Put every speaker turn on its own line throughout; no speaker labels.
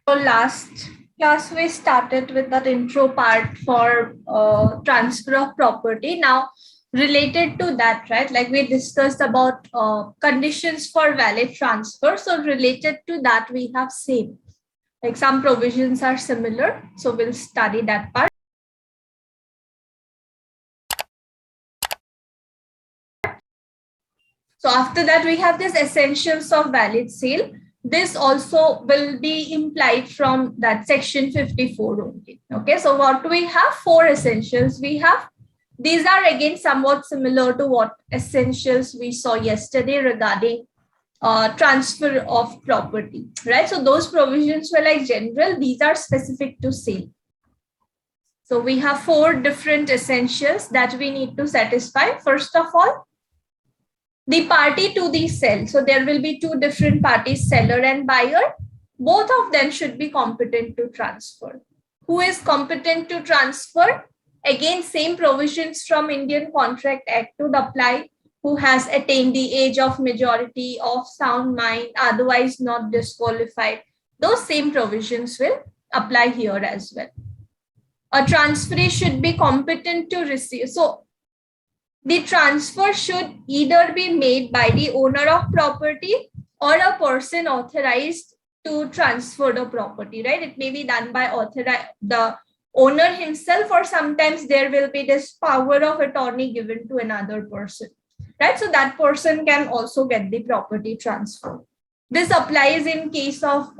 Last class we started with that intro part for transfer of property. Now related to that, right, like we discussed about conditions for valid transfer. So related to that we have same, like some provisions are similar, so we'll study that part. So after that we have this essentials of valid sale. This also will be implied from that section 54 only. Okay, so what we have? Four essentials we have. These are again somewhat similar to what essentials we saw yesterday regarding transfer of property, right? So those provisions were like general, these are specific to sale. So we have four different essentials that we need to satisfy. First of all, the party to the sale. So there will be two different parties, seller and buyer. Both of them should be competent to transfer. Who is competent to transfer? Again, same provisions from Indian Contract Act would apply. Who has attained the age of majority, of sound mind, otherwise not disqualified. Those same provisions will apply here as well. A transferee should be competent to receive. So the transfer should either be made by the owner of property or a person authorized to transfer the property, right? It may be done by the owner himself, or sometimes there will be this power of attorney given to another person, right? So that person can also get the property transfer. This applies in case of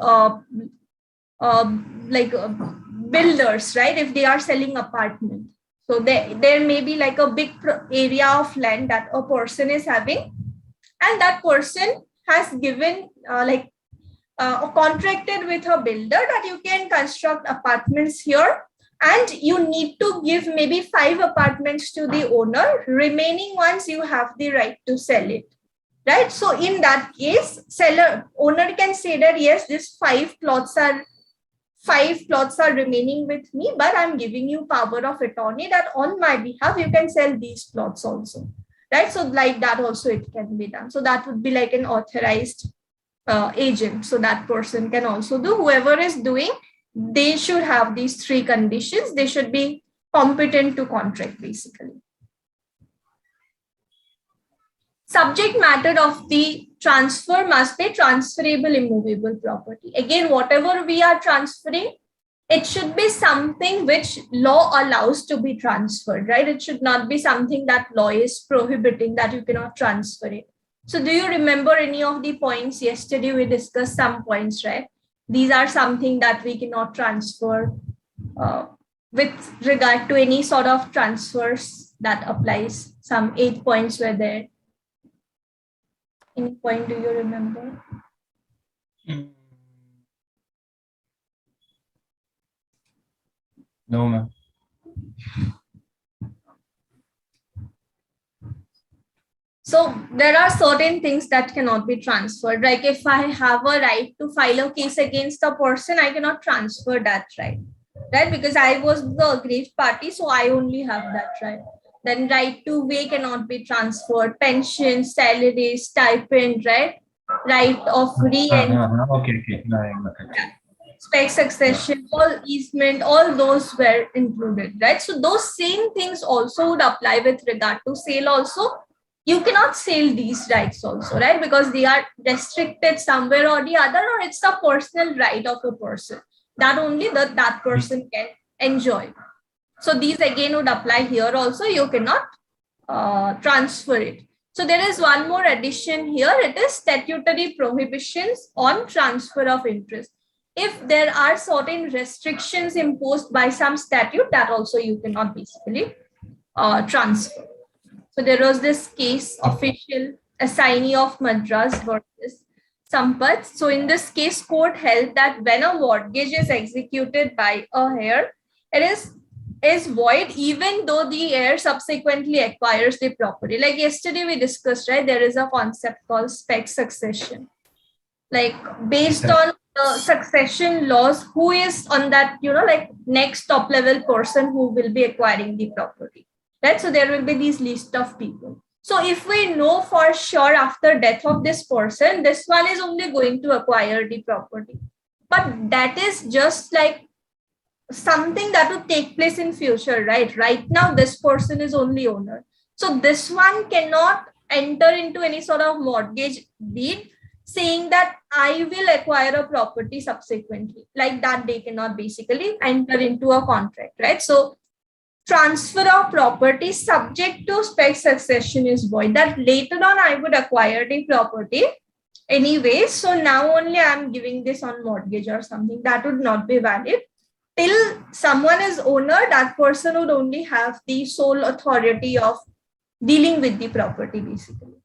builders, right? If they are selling apartment. So there may be like a big area of land that a person is having, and that person has given contracted with a builder that you can construct apartments here, and you need to give maybe 5 apartments to the owner. Remaining ones you have the right to sell it, right? So in that case, owner can say that yes, these 5 plots are remaining with me, but I'm giving you power of attorney that on my behalf you can sell these plots also, right? So like that also it can be done. So that would be like an authorized agent. So that person can also do. Whoever is doing, they should have these 3 conditions. They should be competent to contract basically. Subject matter of the transfer must be transferable immovable property. Again, whatever we are transferring, it should be something which law allows to be transferred, right? It should not be something that law is prohibiting, that you cannot transfer it. So do you remember any of the points? Yesterday we discussed some points, right? These are something that we cannot transfer with regard to any sort of transfers that applies. Some 8 points were there. Any point do you remember?
No, ma'am.
So there are certain things that cannot be transferred. Like if I have a right to file a case against a person, I cannot transfer that right, right? Because I was the aggrieved party, so I only have that right. Then right to weigh cannot be transferred. Pension, salary, stipend, right? Right of re-entry.
Okay. No, I got it.
Spec succession, all easement, all those were included, right? So those same things also would apply with regard to sale also. You cannot sell these rights also, right? Because they are restricted somewhere or the other, or it's a personal right of a person that only that person can enjoy. So these again would apply here also. You cannot transfer it. So there is one more addition here. It is statutory prohibitions on transfer of interest. If there are certain restrictions imposed by some statute, that also you cannot basically transfer. So there was this case, official assignee of Madras versus Sampath. So in this case, court held that when a mortgage is executed by a heir, it is void even though the heir subsequently acquires the property. Like yesterday we discussed, right? There is a concept called spec succession. Like based on the succession laws, who is on that, like next top level person who will be acquiring the property, right? So there will be this list of people. So if we know for sure after death of this person, this one is only going to acquire the property. but that is just like something that would take place in future, right? Right now, this person is only owner. So this one cannot enter into any sort of mortgage deed saying that I will acquire a property subsequently. Like that, they cannot basically enter into a contract, right? So transfer of property subject to spec succession is void. That later on I would acquire the property anyway. So now only I'm giving this on mortgage or something. That would not be valid. Till someone is owner, that person would only have the sole authority of dealing with the property basically,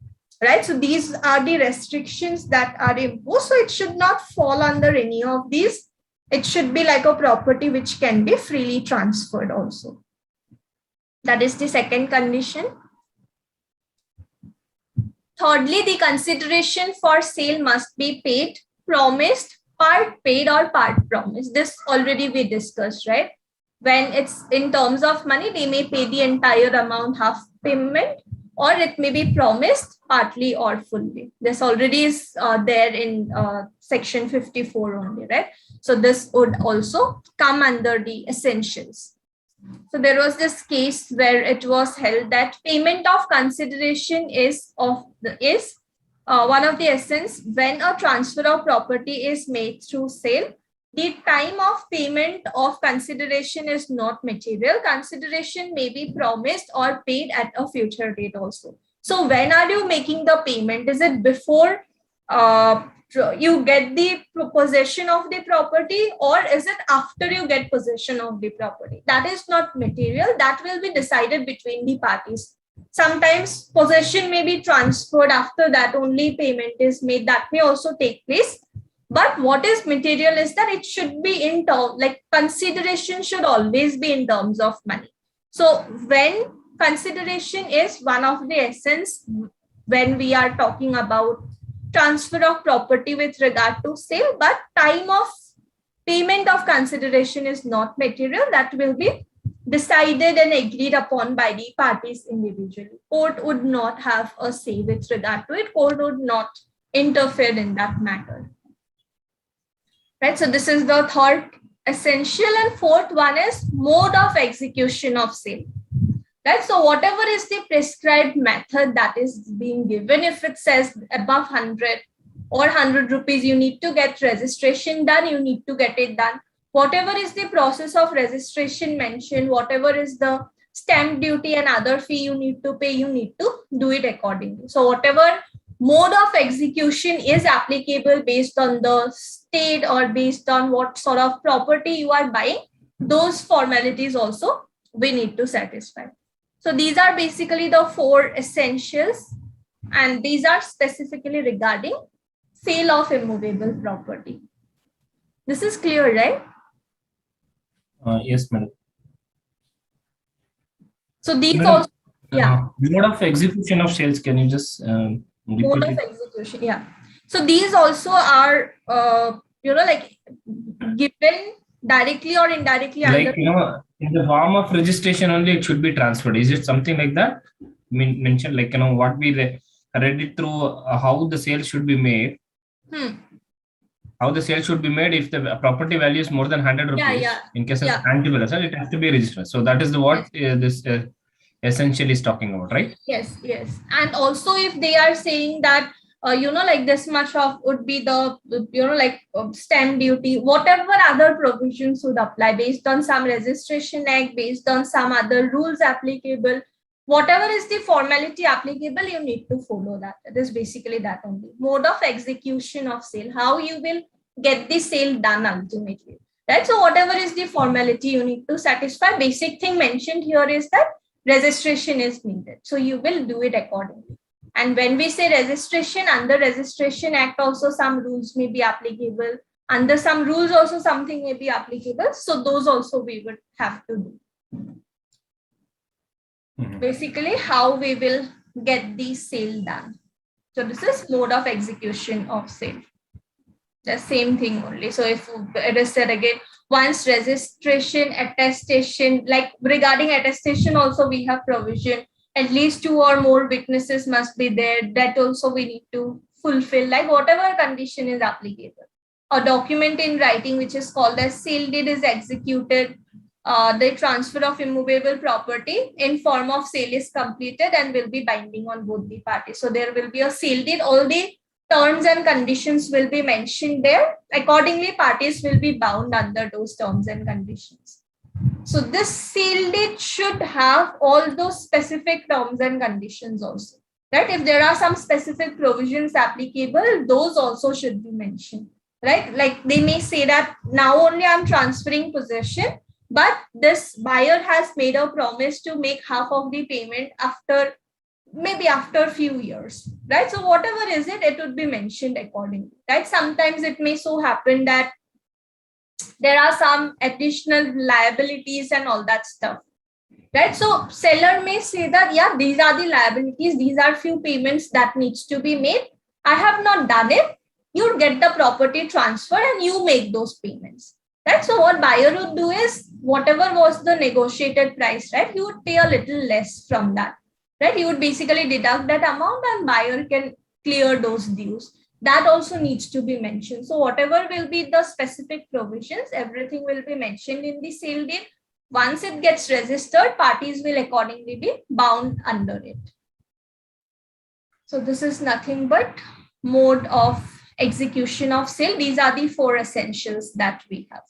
right? So these are the restrictions that are imposed. So it should not fall under any of these. It should be like a property which can be freely transferred also. That is the second condition. Thirdly, the consideration for sale must be paid, promised, part paid or part promised. This already we discussed, right? When it's in terms of money, they may pay the entire amount, half payment, or it may be promised partly or fully. This already is there in section 54 only, right? So this would also come under the essentials. So there was this case where it was held that payment of consideration is one of the essence when a transfer of property is made through sale. The time of payment of consideration is not material. Consideration may be promised or paid at a future date also. So when are you making the payment? Is it before you get the possession of the property, or is it after you get possession of the property? That is not material. That will be decided between the parties. Sometimes possession may be transferred, after that only payment is made. That may also take place. But what is material is that it should be in terms, like consideration should always be in terms of money. So when consideration is one of the essence when we are talking about transfer of property with regard to sale, but time of payment of consideration is not material. That will be decided and agreed upon by the parties individually. Court would not have a say with regard to it. Court would not interfere in that matter. Right, so this is the third essential, and fourth one is mode of execution of sale. Right, so whatever is the prescribed method that is being given, if it says above 100 or 100 rupees, you need to get registration done, you need to get it done. Whatever is the process of registration mentioned, whatever is the stamp duty and other fee you need to pay, you need to do it accordingly. So whatever mode of execution is applicable based on the state or based on what sort of property you are buying, those formalities also we need to satisfy. So these are basically the four essentials, and these are specifically regarding sale of immovable property. This is clear, right?
Yes, madam.
So these
Madam,
also, yeah.
Mode of execution of sales, can you just
Mode of execution, yeah. So these also are, like given directly or indirectly.
Like, in the form of registration only, it should be transferred. Is it something like that? Mentioned, like, what we read it through, how the sale should be made. How the sale should be made if the property value is more than 100 rupees. In case of tangible asset, it has to be registered. So that is the what this essentially is talking about, right?
Yes, yes. And also if they are saying that, like this much of would be the, stamp duty, whatever other provisions would apply based on some registration act, based on some other rules applicable, whatever is the formality applicable, you need to follow that. That is basically that only. Mode of execution of sale, how you will get the sale done ultimately, right? So whatever is the formality you need to satisfy. Basic thing mentioned here is that registration is needed. So you will do it accordingly. And when we say registration, under Registration Act also some rules may be applicable. Under some rules also something may be applicable. So those also we would have to do. Basically how we will get the sale done. So this is mode of execution of sale. The same thing only. So if it is said again, once registration, attestation, like regarding attestation also we have provision, at least 2 or more witnesses must be there. That also we need to fulfill, like whatever condition is applicable. a document in writing which is called as sale deed is executed. The transfer of immovable property in form of sale is completed and will be binding on both the parties. So there will be a sale deed. All the terms and conditions will be mentioned there. Accordingly, parties will be bound under those terms and conditions. So this sale deed should have all those specific terms and conditions also. Right? If there are some specific provisions applicable, those also should be mentioned. Right? Like they may say that now only I'm transferring possession, but this buyer has made a promise to make half of the payment after a few years, right? So whatever is it, it would be mentioned accordingly, right? Sometimes it may so happen that there are some additional liabilities and all that stuff, right? So seller may say that, yeah, these are the liabilities, these are few payments that needs to be made. I have not done it. You get the property transfer and you make those payments, right? So what buyer would do is whatever was the negotiated price, right? He would pay a little less from that, right? You would basically deduct that amount and buyer can clear those dues. That also needs to be mentioned. So whatever will be the specific provisions, everything will be mentioned in the sale deed. Once it gets registered, parties will accordingly be bound under it. So this is nothing but mode of execution of sale. These are the 4 essentials that we have.